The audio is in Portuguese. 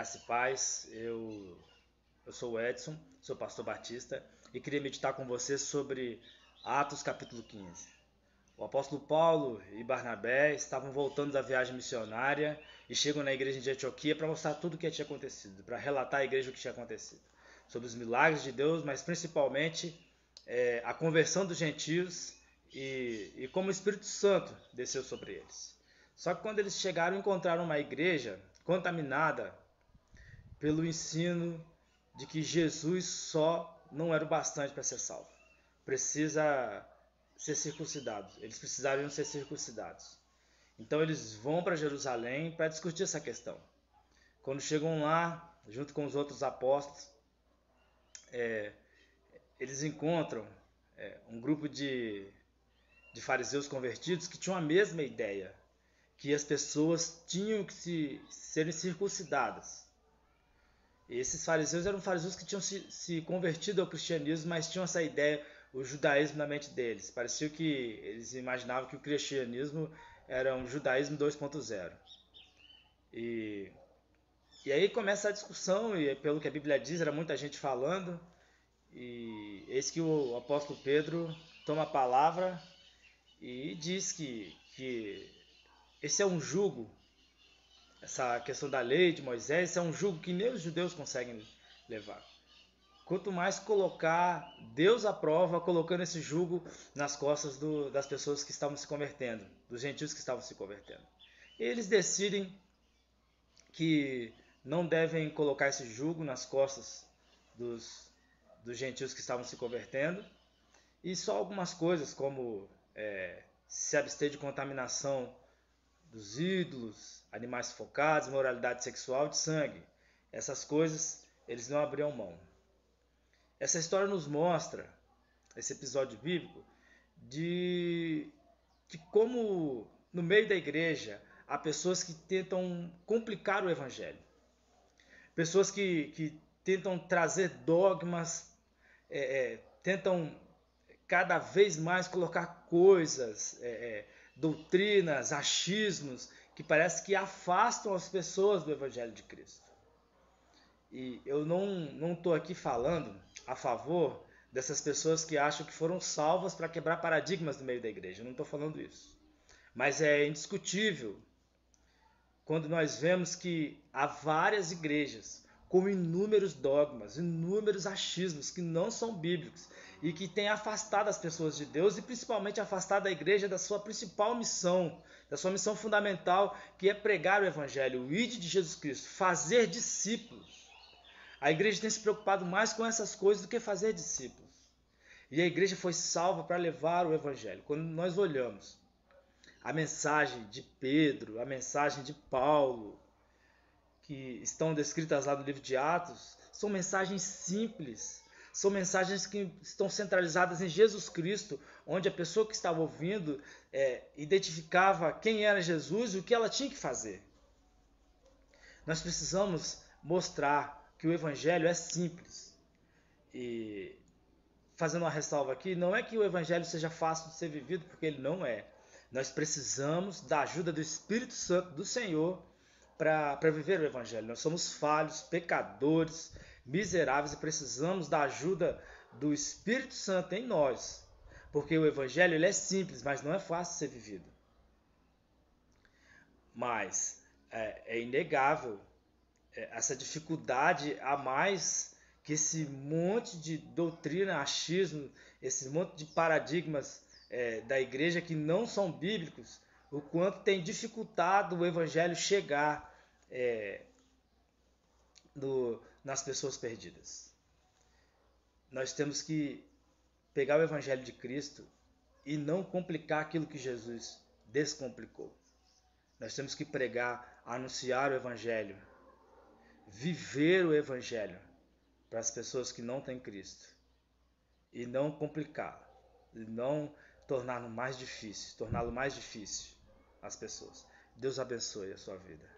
Graça e paz, eu sou o Edson, sou pastor batista e queria meditar com você sobre Atos capítulo 15. O apóstolo Paulo e Barnabé estavam voltando da viagem missionária e chegam na igreja de Antioquia para mostrar tudo o que tinha acontecido, para relatar à igreja o que tinha acontecido, sobre os milagres de Deus, mas principalmente a conversão dos gentios e como o Espírito Santo desceu sobre eles. Só que quando eles chegaram, encontraram uma igreja contaminada pelo ensino de que Jesus só não era o bastante para ser salvo. Precisa ser circuncidado. Eles precisariam ser circuncidados. Então eles vão para Jerusalém para discutir essa questão. Quando chegam lá, junto com os outros apóstolos, eles encontram um grupo de fariseus convertidos que tinham a mesma ideia, que as pessoas tinham que serem circuncidadas. E esses fariseus eram fariseus que tinham se convertido ao cristianismo, mas tinham essa ideia, o judaísmo na mente deles. Parecia que eles imaginavam que o cristianismo era um judaísmo 2.0. E aí começa a discussão, e pelo que a Bíblia diz, era muita gente falando, e eis que o apóstolo Pedro toma a palavra e diz que esse é um jugo, essa questão da lei de Moisés, esse é um jugo que nem os judeus conseguem levar. Quanto mais colocar Deus à prova, colocando esse jugo nas costas das pessoas que estavam se convertendo, dos gentios que estavam se convertendo. E eles decidem que não devem colocar esse jugo nas costas dos gentios que estavam se convertendo, e só algumas coisas como se abster de contaminação dos ídolos, animais sufocados, moralidade sexual, de sangue. Essas coisas eles não abriam mão. Essa história nos mostra, esse episódio bíblico, de como no meio da igreja há pessoas que tentam complicar o evangelho. Pessoas que tentam trazer dogmas, tentam cada vez mais colocar coisas, doutrinas, achismos, que parece que afastam as pessoas do Evangelho de Cristo. E eu não estou aqui falando a favor dessas pessoas que acham que foram salvas para quebrar paradigmas no meio da igreja. Eu não estou falando isso. Mas é indiscutível quando nós vemos que há várias igrejas com inúmeros dogmas, inúmeros achismos que não são bíblicos e que têm afastado as pessoas de Deus e principalmente afastado a igreja da sua principal missão, da sua missão fundamental, que é pregar o evangelho, o ide de Jesus Cristo, fazer discípulos. A igreja tem se preocupado mais com essas coisas do que fazer discípulos. E a igreja foi salva para levar o evangelho. Quando nós olhamos a mensagem de Pedro, a mensagem de Paulo, que estão descritas lá no livro de Atos, são mensagens simples, são mensagens que estão centralizadas em Jesus Cristo, onde a pessoa que estava ouvindo identificava quem era Jesus e o que ela tinha que fazer. Nós precisamos mostrar que o evangelho é simples. E fazendo uma ressalva aqui, não é que o evangelho seja fácil de ser vivido, porque ele não é. Nós precisamos da ajuda do Espírito Santo do Senhor para viver o evangelho. Nós somos falhos, pecadores, miseráveis e precisamos da ajuda do Espírito Santo em nós. Porque o evangelho ele é simples, mas não é fácil de ser vivido. Mas é inegável essa dificuldade a mais que esse monte de doutrina, achismo, esse monte de paradigmas da igreja que não são bíblicos, o quanto tem dificultado o evangelho chegar nas pessoas perdidas. Nós temos que pegar o evangelho de Cristo e não complicar aquilo que Jesus descomplicou. Nós temos que pregar, anunciar o evangelho, viver o evangelho para as pessoas que não têm Cristo e não complicá-lo, e não torná-lo mais difícil as pessoas. Deus abençoe a sua vida.